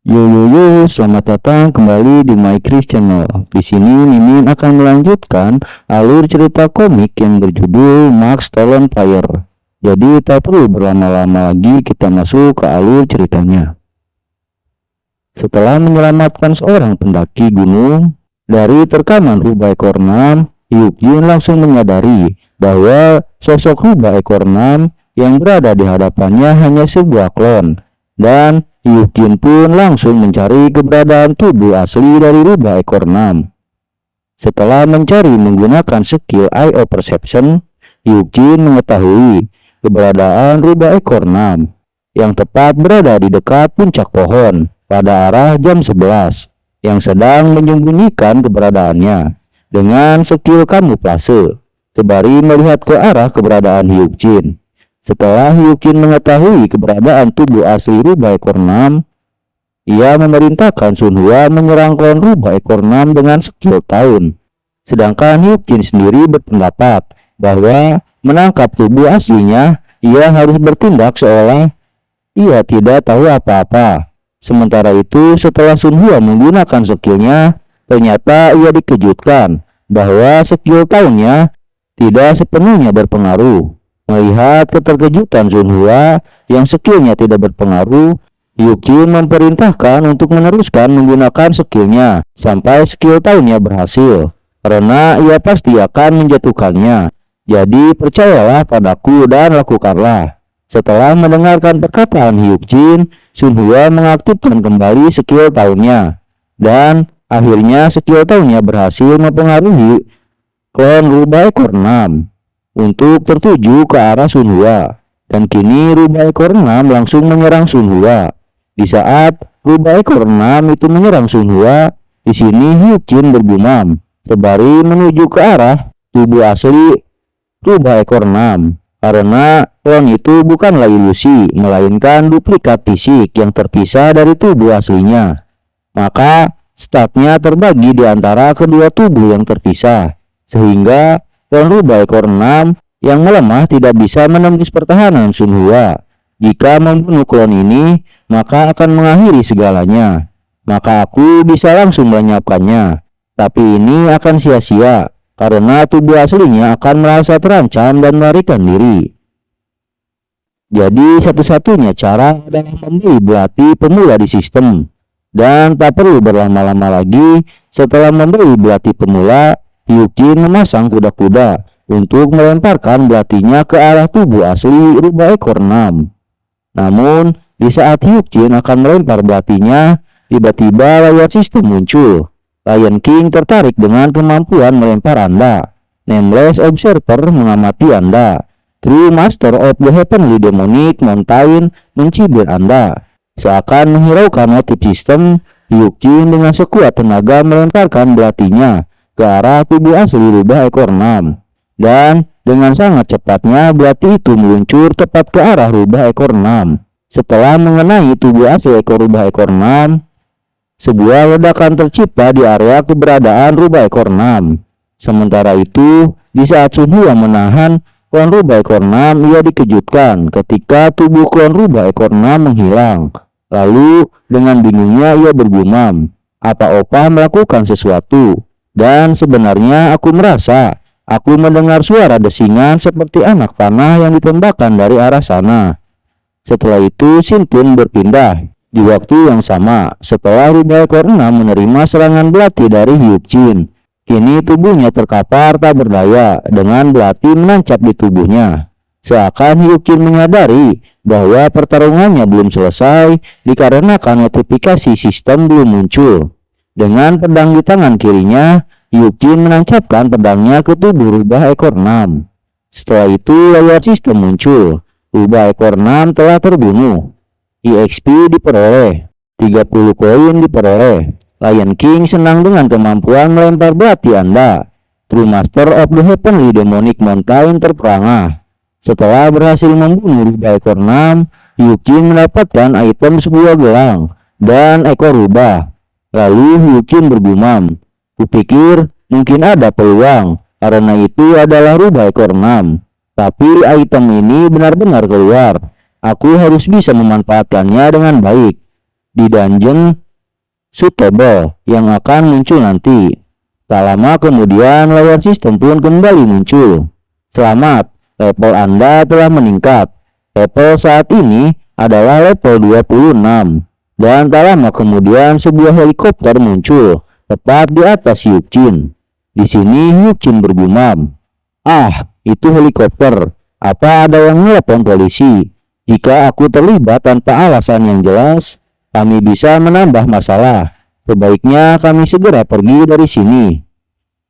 Selamat datang kembali di My Chris Channel. Di sini Mimin akan melanjutkan alur cerita komik yang berjudul Max Talon Fire. Jadi tak perlu berlama-lama lagi, kita masuk ke alur ceritanya. Setelah menyelamatkan seorang pendaki gunung dari terkaman rubah ekor 6, Hyuk-jin langsung menyadari bahwa sosok rubah ekor 6 yang berada di hadapannya hanya sebuah klon, dan Hyuk-jin pun langsung mencari keberadaan tubuh asli dari rubah ekor 6. Setelah mencari menggunakan skill IO Perception, Hyuk-jin mengetahui keberadaan rubah ekor 6 yang tepat berada di dekat puncak pohon pada arah jam 11 yang sedang menyembunyikan keberadaannya dengan skill kamuflase sembari melihat ke arah keberadaan Hyuk-jin. Setelah Hyuk-jin mengetahui keberadaan tubuh asli rubah ekor 6, ia memerintahkan Sunhwa menyerang klon rubah ekor 6 dengan skill tahun. Sedangkan Hyuk-jin sendiri berpendapat bahwa menangkap tubuh aslinya, ia harus bertindak seolah ia tidak tahu apa-apa. Sementara itu, setelah Sunhwa menggunakan skillnya, ternyata ia dikejutkan bahwa skill tahunnya tidak sepenuhnya berpengaruh. Melihat keterkejutan Sunhwa yang skillnya tidak berpengaruh, Hyuk-jin memerintahkan untuk meneruskan menggunakan skillnya sampai skill tahunnya berhasil, karena ia pasti akan menjatuhkannya. Jadi percayalah padaku dan lakukanlah. Setelah mendengarkan perkataan Hyuk-jin, Sunhwa mengaktifkan kembali skill tahunnya, dan akhirnya skill tahunnya berhasil mempengaruhi klon rubah ekor 6 untuk tertuju ke arah Sunhwa, dan kini rubah ekor 6 langsung menyerang Sunhwa. Di saat rubah ekor 6 itu menyerang Sunhwa, di sini Hyuk-jin bergumam sembari menuju ke arah tubuh asli rubah ekor 6, karena klon itu bukanlah ilusi, melainkan duplikat fisik yang terpisah dari tubuh aslinya. Maka statnya terbagi di antara kedua tubuh yang terpisah, sehingga klon rubah ekor 6 yang melemah tidak bisa menembus pertahanan Sunhwa. Jika membunuh klon ini, maka akan mengakhiri segalanya. Maka aku bisa langsung melenyapkannya. Tapi ini akan sia-sia, karena tubuh aslinya akan merasa terancam dan melarikan diri. Jadi satu-satunya cara adalah membeli belati pemula di sistem. Dan tak perlu berlama-lama lagi, setelah membeli belati pemula, Hyuk-jin memasang kuda-kuda untuk melemparkan belatinya ke arah tubuh asli rubah ekor 6. Namun, di saat Hyuk-jin akan melempar belatinya, tiba-tiba layar sistem muncul. Lion King tertarik dengan kemampuan melempar Anda. Nameless Observer mengamati Anda. True Master of the Heavenly Demonic Mountain mencibir Anda. Seakan menghiraukan motif sistem, Hyuk-jin dengan sekuat tenaga melemparkan belatinya ke arah tubuh asli rubah ekor 6, dan dengan sangat cepatnya belati itu meluncur tepat ke arah rubah ekor 6. Setelah mengenai tubuh asli rubah ekor 6, sebuah ledakan tercipta di area keberadaan rubah ekor 6. Sementara itu, di saat Sunhwa menahan klon rubah ekor 6, ia dikejutkan ketika tubuh klon rubah ekor 6 menghilang. Lalu dengan bingungnya ia bergumam, apa Opa melakukan sesuatu? Dan sebenarnya aku merasa aku mendengar suara desingan seperti anak panah yang ditembakkan dari arah sana. Setelah itu Shin pun berpindah di waktu yang sama setelah rubah ekor 6 menerima serangan belati dari Hyuk-jin. Kini tubuhnya terkapar tak berdaya dengan belati menancap di tubuhnya. Seakan Hyuk-jin menyadari bahwa pertarungannya belum selesai dikarenakan notifikasi sistem belum muncul. Dengan pedang di tangan kirinya, Hyuk-jin menancapkan pedangnya ke tubuh rubah ekor 6. Setelah itu layar sistem muncul. Rubah ekor 6 telah terbunuh. EXP diperoleh, 30 koin diperoleh. Lion King senang dengan kemampuan melempar belati Anda. True Master of the Heavenly Demonic Mountain terperangah. Setelah berhasil membunuh rubah ekor 6, Hyuk-jin mendapatkan item sebuah gelang dan ekor rubah. Lalu Hyuk-jin bergumam, kupikir mungkin ada peluang, karena itu adalah rubah ekor 6. Tapi item ini benar-benar keluar. Aku harus bisa memanfaatkannya dengan baik. di dungeon suitable yang akan muncul nanti. Tak lama kemudian layar sistem pun kembali muncul. Selamat, level Anda telah meningkat. Level saat ini adalah level 26. Dan tak lama kemudian sebuah helikopter muncul tepat di atas Hyuk-jin. Di sini Hyuk-jin bergumam, "Ah, itu helikopter. Apa ada yang menelepon polisi? Jika aku terlibat tanpa alasan yang jelas, kami bisa menambah masalah. Sebaiknya kami segera pergi dari sini."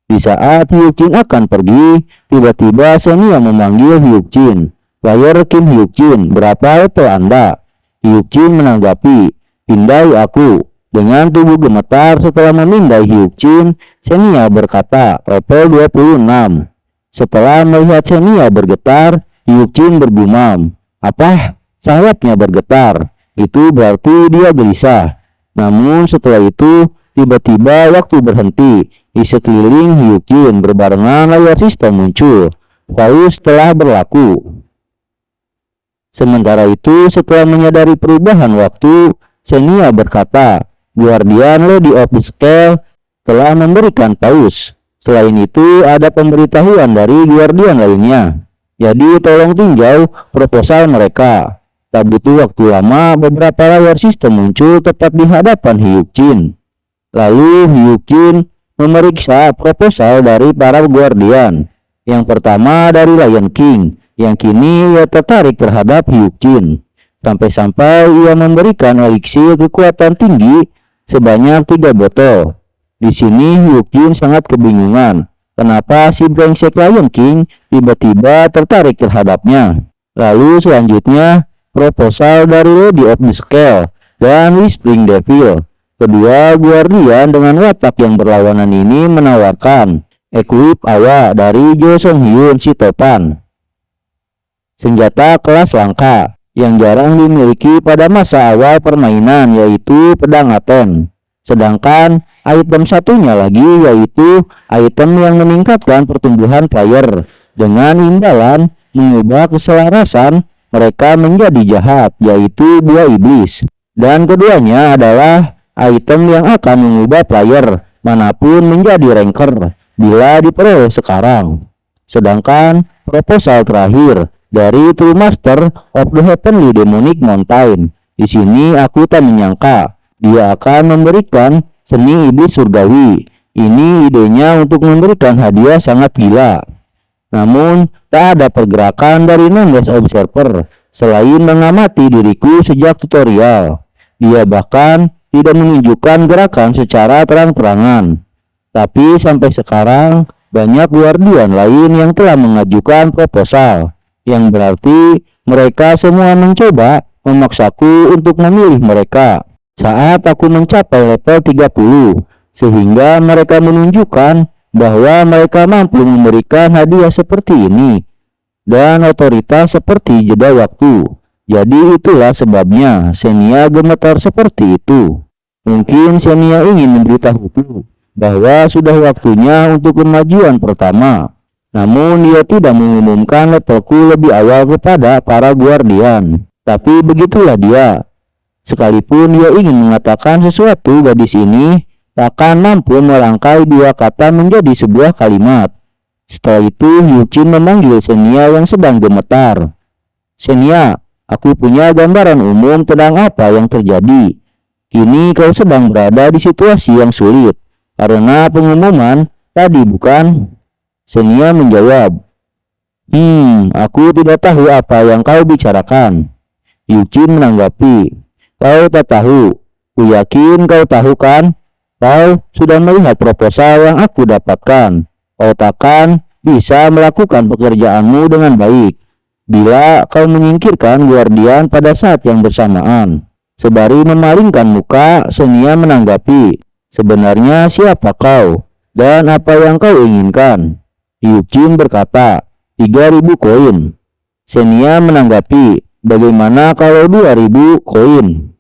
Di saat Hyuk-jin akan pergi, tiba-tiba Senia memanggil Hyuk-jin. "Player Kim Hyuk-jin, berapa level Anda?" Hyuk-jin menanggapi, "Pindai aku." Dengan tubuh gemetar setelah memindai Hyuk-jin, Senia berkata, "Level 26. Setelah melihat Senia bergetar, Hyuk-jin bergumam, "Apa? Sayapnya bergetar. Itu berarti dia gelisah." Namun setelah itu, tiba-tiba waktu berhenti. Di sekeliling Hyuk-jin berbarengan layar sistem muncul. Faus telah berlaku. Sementara itu, setelah menyadari perubahan waktu, Senia berkata, "Guardian Lady of the Scale telah memberikan paus. Selain itu, ada pemberitahuan dari guardian lainnya. Jadi tolong tinjau proposal mereka." Tak butuh waktu lama, beberapa layar sistem muncul tepat di hadapan Hyuk-jin. Lalu Hyuk-jin memeriksa proposal dari para guardian. Yang pertama dari Lion King, yang kini ia tertarik terhadap Hyuk-jin. Sampai-sampai ia memberikan eliksir kekuatan tinggi sebanyak 3 botol. Di sini Hyuk-jin sangat kebingungan. Kenapa si brengsek Lion King tiba-tiba tertarik terhadapnya? Lalu selanjutnya proposal dari Lady of the Scale dan Whispering Devil. Kedua guardian dengan watak yang berlawanan ini menawarkan equip Awa dari Jo Song Hyun si topan, senjata kelas langka yang jarang dimiliki pada masa awal permainan, yaitu pedang Aten. Sedangkan item satunya lagi yaitu item yang meningkatkan pertumbuhan player dengan imbalan mengubah keselarasan mereka menjadi jahat, yaitu buah iblis. Dan keduanya adalah item yang akan mengubah player manapun menjadi ranker bila diperoleh sekarang. Sedangkan proposal terakhir dari True Master of the Heavenly Demonic Mountain, di sini aku tak menyangka dia akan memberikan seni iblis surgawi. Ini idenya untuk memberikan hadiah sangat gila. Namun tak ada pergerakan dari 16 observer selain mengamati diriku sejak tutorial. Dia bahkan tidak menunjukkan gerakan secara terang-terangan. Tapi sampai sekarang banyak guardian lain yang telah mengajukan proposal, yang berarti mereka semua mencoba memaksaku untuk memilih mereka saat aku mencapai level 30, sehingga mereka menunjukkan bahwa mereka mampu memberikan hadiah seperti ini dan otoritas seperti jeda waktu. Jadi itulah sebabnya Senia gemetar seperti itu. Mungkin Senia ingin memberitahuku bahwa sudah waktunya untuk kemajuan pertama. Namun dia tidak mengumumkan levelku lebih awal kepada para guardian. Tapi begitulah dia. Sekalipun dia ingin mengatakan sesuatu, gadis ini takkan mampu merangkai 2 kata menjadi sebuah kalimat. Setelah itu Hyuk-jin memanggil Senia yang sedang gemetar. "Senia, aku punya gambaran umum tentang apa yang terjadi. Kini kau sedang berada di situasi yang sulit karena pengumuman tadi, bukan?" Senia menjawab, Aku tidak tahu apa yang kau bicarakan." Hyuk-jin menanggapi, "Kau tak tahu. Ku yakin kau tahu kan? Kau sudah melihat proposal yang aku dapatkan. Kau takkan bisa melakukan pekerjaanmu dengan baik bila kau menyingkirkan guardian pada saat yang bersamaan." Sebari memalingkan muka, Senia menanggapi, "Sebenarnya siapa kau dan apa yang kau inginkan?" Hyuk-jin berkata, 3.000 koin. Senia menanggapi, "Bagaimana kalau 2.000 koin?"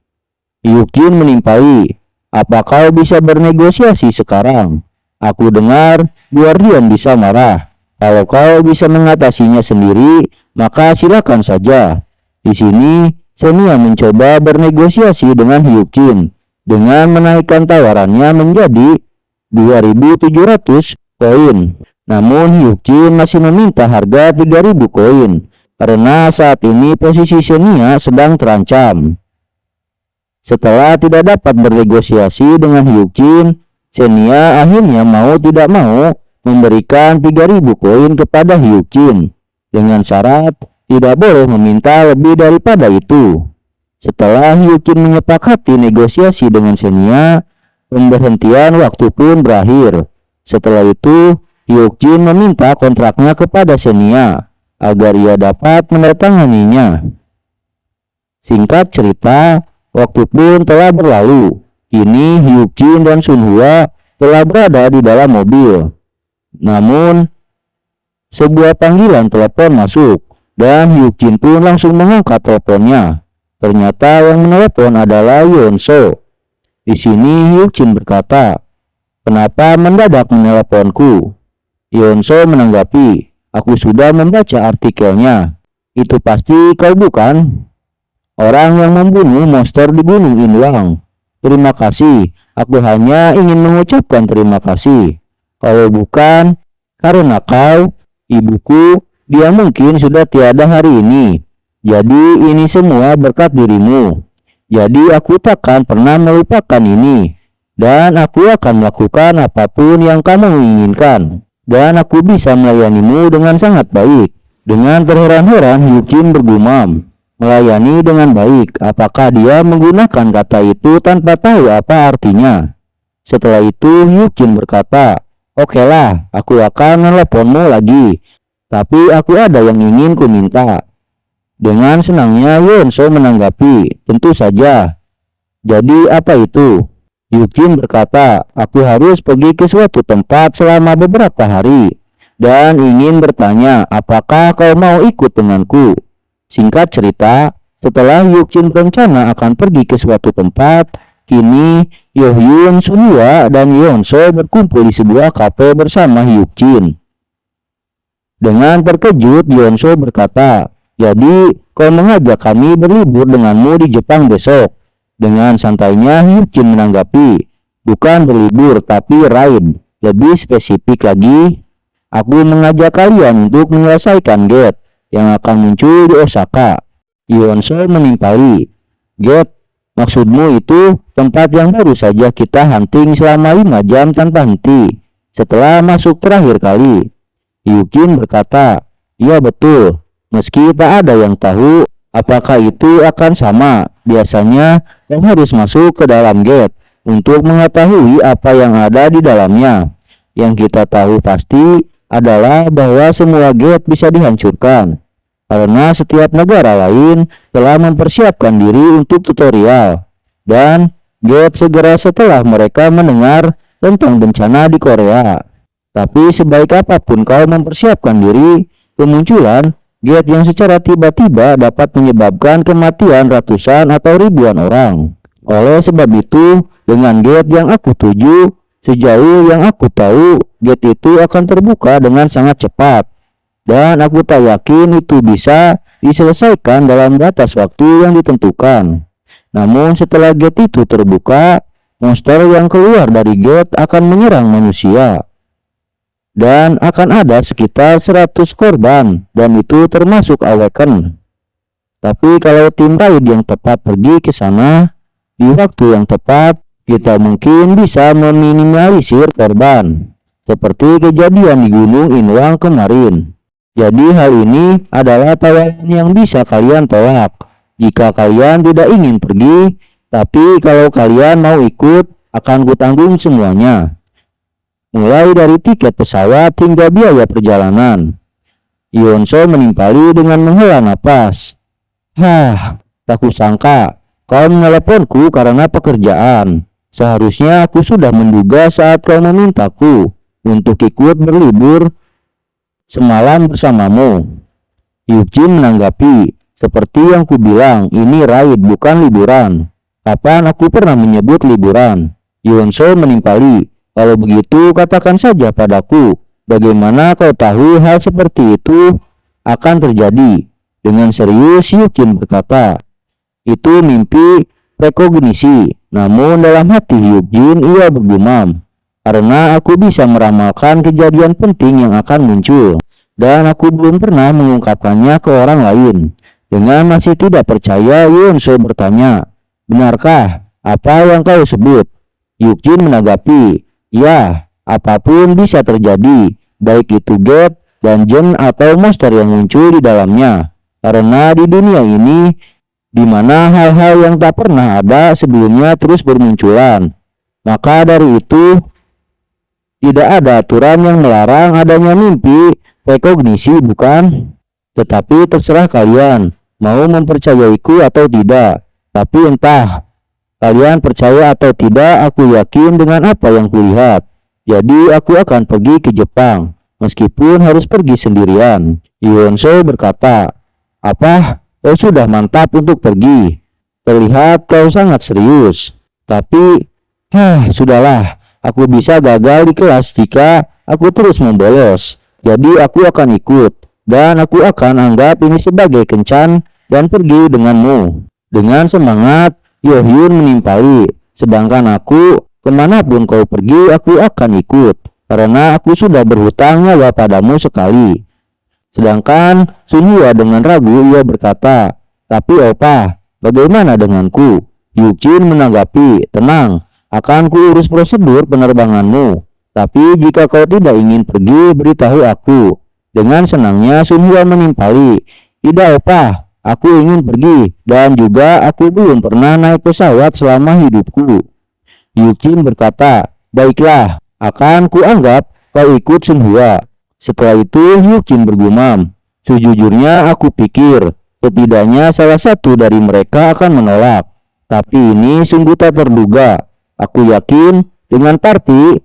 Hyuk-jin menimpali, "Apa kau bisa bernegosiasi sekarang? Aku dengar guardian bisa marah. Kalau kau bisa mengatasinya sendiri, maka silakan saja." Di sini Senia mencoba bernegosiasi dengan Hyuk-jin dengan menaikkan tawarannya menjadi 2.700 koin. Namun Hyuk-jin masih meminta harga 3.000 koin karena saat ini posisi Senia sedang terancam. Setelah tidak dapat bernegosiasi dengan Hyuk-jin, Senia akhirnya mau tidak mau memberikan 3.000 koin kepada Hyuk-jin dengan syarat tidak boleh meminta lebih daripada itu. Setelah Hyuk-jin menyepakati negosiasi dengan Senia, pemberhentian waktu pun berakhir. Setelah itu, Hyuk-jin meminta kontraknya kepada Senia agar ia dapat menandatanganinya. Singkat cerita, waktu pun telah berlalu. Kini Hyuk-jin dan Sunhwa telah berada di dalam mobil. Namun, sebuah panggilan telepon masuk dan Hyuk-jin pun langsung mengangkat teleponnya. Ternyata yang menelepon adalah Yeon-so. Di sini Hyuk-jin berkata, "Kenapa mendadak meneleponku?" Yeon-so menanggapi, "Aku sudah membaca artikelnya. Itu pasti kau bukan? Orang yang membunuh monster di Gunung Inwang. Terima kasih, aku hanya ingin mengucapkan terima kasih. Kalau bukan karena kau, ibuku, dia mungkin sudah tiada hari ini. Jadi ini semua berkat dirimu. Jadi aku takkan pernah melupakan ini. Dan aku akan melakukan apapun yang kamu inginkan. Dan aku bisa melayanimu dengan sangat baik." Dengan terheran-heran Hyuk-jin bergumam, "Melayani dengan baik, apakah dia menggunakan kata itu tanpa tahu apa artinya?" Setelah itu Hyuk-jin berkata, "Okelah, aku akan meneleponmu lagi. Tapi aku ada yang ingin ku minta." Dengan senangnya Yeon-so menanggapi, "Tentu saja. Jadi apa itu?" Hyuk-jin berkata, "Aku harus pergi ke suatu tempat selama beberapa hari dan ingin bertanya apakah kau mau ikut denganku." Singkat cerita, setelah Hyuk-jin berencana akan pergi ke suatu tempat, kini Yohyun, Sunhwa, dan Yeon-so berkumpul di sebuah kafe bersama Hyuk-jin. Dengan terkejut, Yeon-so berkata, "Jadi kau mengajak kami berlibur denganmu di Jepang besok?" Dengan santainya Hyuk-jin menanggapi, "Bukan berlibur tapi ride. Lebih spesifik lagi, aku mengajak kalian untuk menyelesaikan gate yang akan muncul di Osaka." Yeon-so menimpali, "Gate? Maksudmu itu tempat yang baru saja kita hunting selama 5 jam tanpa henti setelah masuk terakhir kali?" Hyuk-jin berkata, "Iya betul. Meski tak ada yang tahu apakah itu akan sama, biasanya kau harus masuk ke dalam gate untuk mengetahui apa yang ada di dalamnya. Yang kita tahu pasti adalah bahwa semua gate bisa dihancurkan, karena setiap negara lain telah mempersiapkan diri untuk tutorial. Dan gate segera setelah mereka mendengar tentang bencana di Korea. Tapi sebaik apapun kau mempersiapkan diri, kemunculan gate yang secara tiba-tiba dapat menyebabkan kematian ratusan atau ribuan orang. Oleh sebab itu, dengan gate yang aku tuju, sejauh yang aku tahu, gate itu akan terbuka dengan sangat cepat. Dan aku tak yakin itu bisa diselesaikan dalam batas waktu yang ditentukan. Namun setelah gate itu terbuka, monster yang keluar dari gate akan menyerang manusia. Dan akan ada sekitar 100 korban, dan itu termasuk Awaken. Tapi kalau tim raid yang tepat pergi ke sana di waktu yang tepat, kita mungkin bisa meminimalisir korban, seperti kejadian di Gunung Inwang kemarin. Jadi hal ini adalah tawaran yang bisa kalian tolak jika kalian tidak ingin pergi, tapi kalau kalian mau ikut, akan kutanggung semuanya. Mulai dari tiket pesawat hingga biaya perjalanan." Yeon-so menimpali dengan menghela napas. Tak kusangka kau meneleponku karena pekerjaan. Seharusnya aku sudah menduga saat kau memintaku untuk ikut berlibur semalam bersamamu." Hyuk-jin menanggapi, "Seperti yang kubilang, ini raid bukan liburan. Kapan aku pernah menyebut liburan?" Yeon-so menimpali, "Kalau begitu katakan saja padaku, bagaimana kau tahu hal seperti itu akan terjadi?" Dengan serius Hyuk-jin berkata, Itu mimpi prekognisi. Namun dalam hati Hyukjin ia bergumam, karena aku bisa meramalkan kejadian penting yang akan muncul, dan aku belum pernah mengungkapkannya ke orang lain. Dengan masih tidak percaya, Yeonso bertanya, benarkah apa yang kau sebut? Hyukjin menanggapi, ya, apapun bisa terjadi, baik itu Gate, dungeon, atau monster yang muncul di dalamnya. Karena di dunia ini, di mana hal-hal yang tak pernah ada sebelumnya terus bermunculan, maka dari itu tidak ada aturan yang melarang adanya mimpi prekognisi, bukan? Tetapi terserah kalian mau mempercayaiku atau tidak. Tapi entah kalian percaya atau tidak, aku yakin dengan apa yang kulihat. Jadi aku akan pergi ke Jepang, meskipun harus pergi sendirian. Yeonso berkata, apa? Kau sudah mantap untuk pergi. Terlihat kau sangat serius. Tapi, sudahlah. Aku bisa gagal di kelas jika aku terus membolos. Jadi aku akan ikut. Dan aku akan anggap ini sebagai kencan dan pergi denganmu. Dengan semangat, Yohyun menimpali. Sedangkan aku, kemanapun kau pergi, aku akan ikut. Karena aku sudah berhutang nyawa padamu sekali. Sedangkan Sunhwa dengan ragu ia berkata, tapi opa, bagaimana denganku? Hyukjin menanggapi, tenang, akan kuurus prosedur penerbanganmu. Tapi jika kau tidak ingin pergi, beritahu aku. Dengan senangnya Sunhwa menimpali, tidak opa, aku ingin pergi, dan juga aku belum pernah naik pesawat selama hidupku. Hyukjin berkata, baiklah, akan kuanggap kau ikut Sunhwa. Setelah itu Hyukjin bergumam, sejujurnya aku pikir setidaknya salah satu dari mereka akan menolak. Tapi ini sungguh tak terduga. Aku yakin dengan party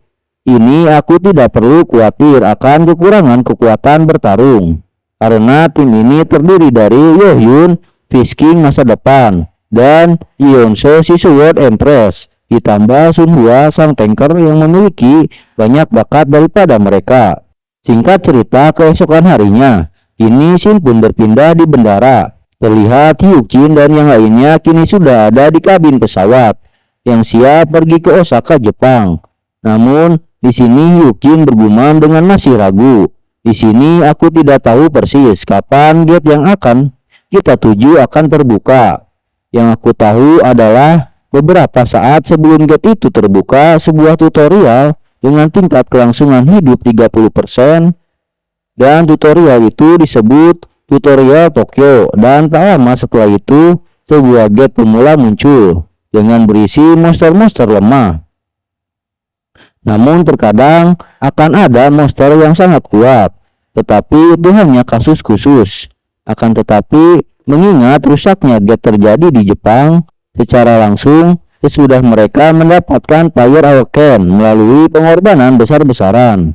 ini aku tidak perlu khawatir akan kekurangan kekuatan bertarung. Karena tim ini terdiri dari Yohyun, Fish King masa depan, dan Yeonso si Sword Empress. Ditambah Sunhwa sang tanker yang memiliki banyak bakat daripada mereka. Singkat cerita, keesokan harinya, kini Shin pun berpindah di bandara. Terlihat Hyukjin dan yang lainnya kini sudah ada di kabin pesawat yang siap pergi ke Osaka, Jepang. Namun, di sini Hyukjin bergumam dengan masih ragu. Di sini aku tidak tahu persis kapan gate yang akan kita tuju akan terbuka. Yang aku tahu adalah beberapa saat sebelum gate itu terbuka, sebuah tutorial dengan tingkat kelangsungan hidup 30%, dan tutorial itu disebut tutorial Tokyo. Dan tak lama setelah itu sebuah gate pemula muncul dengan berisi monster-monster lemah. Namun terkadang akan ada monster yang sangat kuat, tetapi itu hanya kasus khusus. Akan tetapi mengingat rusaknya gate terjadi di Jepang secara langsung sesudah mereka mendapatkan Fire Awaken melalui pengorbanan besar-besaran,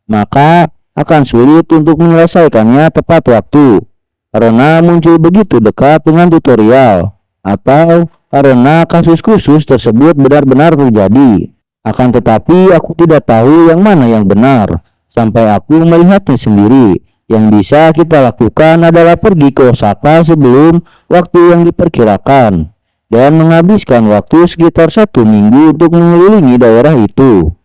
maka akan sulit untuk menyelesaikannya tepat waktu, karena muncul begitu dekat dengan tutorial, atau karena kasus khusus tersebut benar-benar terjadi. Akan tetapi aku tidak tahu yang mana yang benar, sampai aku melihatnya sendiri. Yang bisa kita lakukan adalah pergi ke Osaka sebelum waktu yang diperkirakan, dan menghabiskan waktu sekitar 1 minggu untuk mengelilingi daerah itu.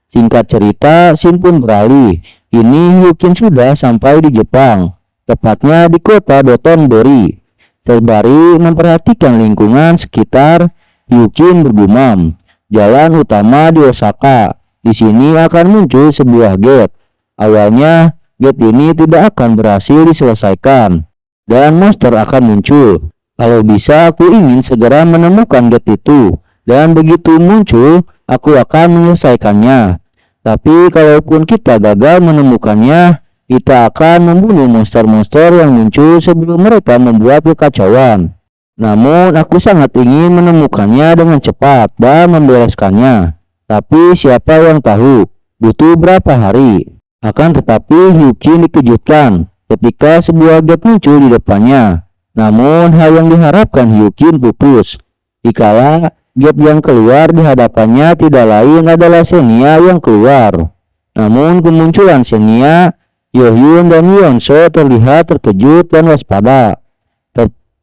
Singkat cerita, Shin pun beralih. Kini Hyukjin sudah sampai di Jepang, tepatnya di kota Dotonbori. Sembari memperhatikan lingkungan sekitar, Hyukjin bergumam, jalan utama di Osaka. Di sini akan muncul sebuah gate. Awalnya, gate ini tidak akan berhasil diselesaikan, dan monster akan muncul. Kalau bisa aku ingin segera menemukan gate itu, dan begitu muncul aku akan menyelesaikannya. Tapi kalaupun kita gagal menemukannya, kita akan membunuh monster-monster yang muncul sebelum mereka membuat kekacauan. Namun aku sangat ingin menemukannya dengan cepat dan membereskannya. Tapi siapa yang tahu butuh berapa hari. Akan tetapi Hyukjin dikejutkan ketika sebuah gate muncul di depannya. Namun hal yang diharapkan Hyukjin pupus, dikala gate yang keluar di hadapannya tidak lain adalah Senya yang keluar. Namun kemunculan Senya, Yohyun dan Yeonso terlihat terkejut dan waspada.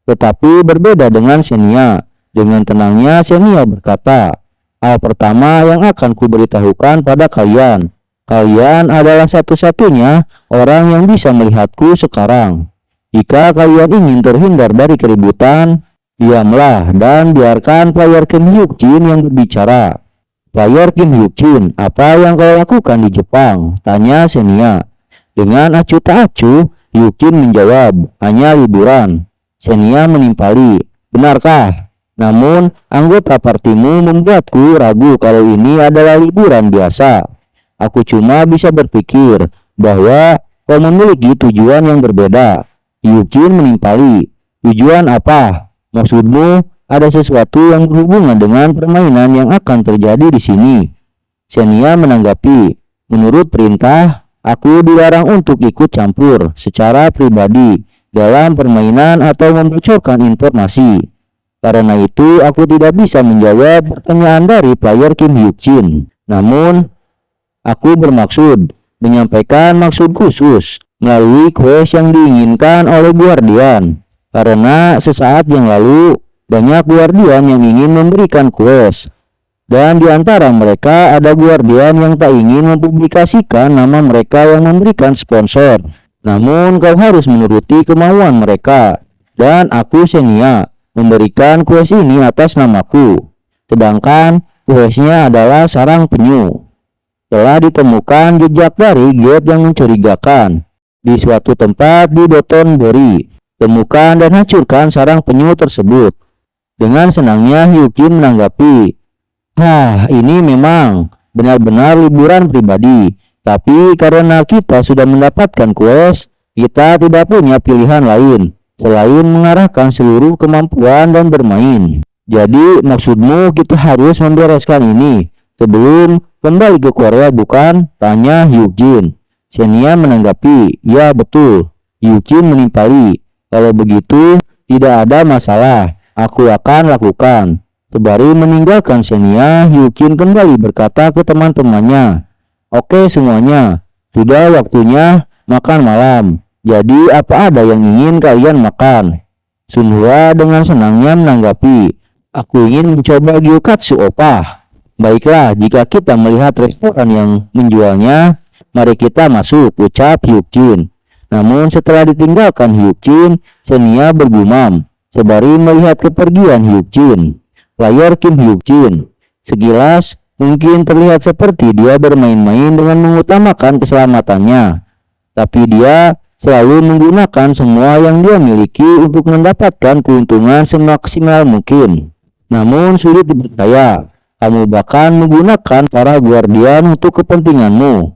Tetapi berbeda dengan Xenia. Dengan tenangnya Xenia berkata, hal pertama yang akan kuberitahukan pada kalian, kalian adalah satu-satunya orang yang bisa melihatku sekarang. Jika kalian ingin terhindar dari keributan, diamlah dan biarkan player Kim Hyuk-jin yang berbicara. Player Kim Hyuk-jin, apa yang kau lakukan di Jepang? Tanya Xenia. Dengan acuh tak acuh, Hyuk-jin menjawab, hanya liburan. Xenia menimpali, benarkah? Namun, anggota partimu membuatku ragu kalau ini adalah liburan biasa. Aku cuma bisa berpikir bahwa kau memiliki tujuan yang berbeda. Hyuk-jin menimpali, tujuan apa? Maksudmu ada sesuatu yang berhubungan dengan permainan yang akan terjadi di sini? Xenia menanggapi, menurut perintah, aku dilarang untuk ikut campur secara pribadi dalam permainan atau membocorkan informasi. Karena itu, aku tidak bisa menjawab pertanyaan dari player Kim Hyuk-jin. Namun, aku bermaksud menyampaikan maksud khusus melalui quest yang diinginkan oleh Guardian. Karena sesaat yang lalu, banyak Guardian yang ingin memberikan quest. Dan di antara mereka ada Guardian yang tak ingin mempublikasikan nama mereka yang memberikan sponsor. Namun kau harus menuruti kemauan mereka. Dan aku Xenia memberikan quest ini atas namaku. Sedangkan questnya adalah sarang penyu. Telah ditemukan jejak dari gate yang mencurigakan di suatu tempat di Dotonbori. Temukan dan hancurkan sarang penyu tersebut. Dengan senangnya Hyuk-jin menanggapi, ini memang benar-benar liburan pribadi. Tapi karena kita sudah mendapatkan quest, kita tidak punya pilihan lain selain mengarahkan seluruh kemampuan dan bermain. Jadi maksudmu kita harus membereskan ini sebelum kembali ke Korea bukan? Tanya Hyuk-jin. Xenia menanggapi, ya betul. Hyuk-jin menimpali, kalau begitu tidak ada masalah, aku akan lakukan. Sembari meninggalkan Xenia, Hyuk-jin kembali berkata ke teman-temannya, oke semuanya, sudah waktunya makan malam. Jadi apa ada yang ingin kalian makan? Sunhwa dengan senangnya menanggapi, aku ingin mencoba gyukatsu opah. Baiklah, jika kita melihat restoran yang menjualnya, mari kita masuk, ucap Hyuk-jin. Namun setelah ditinggalkan Hyuk-jin, Xenia bergumam, sembari melihat kepergian Hyuk-jin. Player Kim Hyuk-jin sekilas mungkin terlihat seperti dia bermain-main dengan mengutamakan keselamatannya, tapi dia selalu menggunakan semua yang dia miliki untuk mendapatkan keuntungan semaksimal mungkin. Namun sulit dipercaya, kamu bahkan menggunakan para guardian untuk kepentinganmu.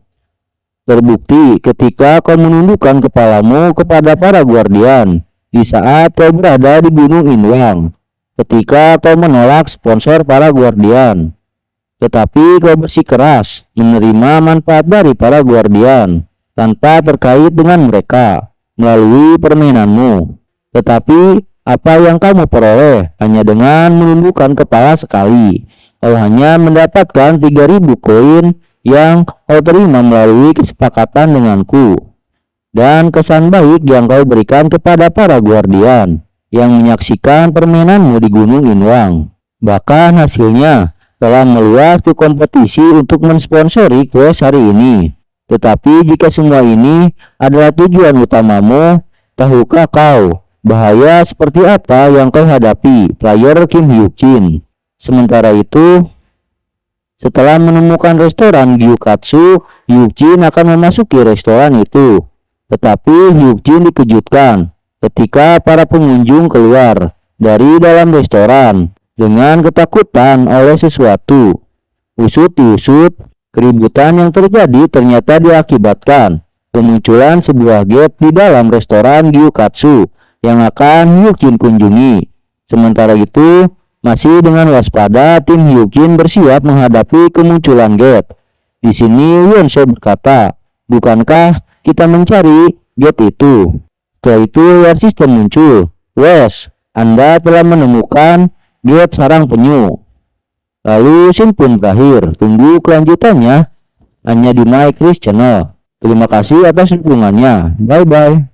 Terbukti ketika kau menundukkan kepalamu kepada para guardian di saat kau berada di Gunung Inwang, ketika kau menolak sponsor para guardian, tetapi kau bersikeras menerima manfaat dari para guardian tanpa terkait dengan mereka melalui permainanmu. Tetapi apa yang kamu peroleh hanya dengan menundukkan kepala sekali. Kau hanya mendapatkan 3000 koin yang kau terima melalui kesepakatan denganku, dan kesan baik yang kau berikan kepada para guardian yang menyaksikan permainanmu di Gunung Inwang. Bahkan hasilnya telah meluas ke kompetisi untuk mensponsori quest hari ini. Tetapi jika semua ini adalah tujuan utamamu, tahukah kau bahaya seperti apa yang kau hadapi, player Kim Hyuk-jin? Sementara itu, setelah menemukan restoran gyukatsu, Hyuk-jin akan memasuki restoran itu. Tetapi Hyuk-jin dikejutkan ketika para pengunjung keluar dari dalam restoran dengan ketakutan oleh sesuatu. Usut diusut, keributan yang terjadi ternyata diakibatkan kemunculan sebuah gate di dalam restoran gyukatsu yang akan Hyuk-jin kunjungi. Sementara itu, masih dengan waspada, tim Hyuk-jin bersiap menghadapi kemunculan gate. Di sini Wonseo berkata, bukankah kita mencari gate itu? Setelah itu layar sistem muncul. Wes, Anda telah menemukan gate sarang penyu. Lalu scene pun berakhir. Tunggu kelanjutannya hanya di My Chris Channel. Terima kasih atas dukungannya. Bye bye.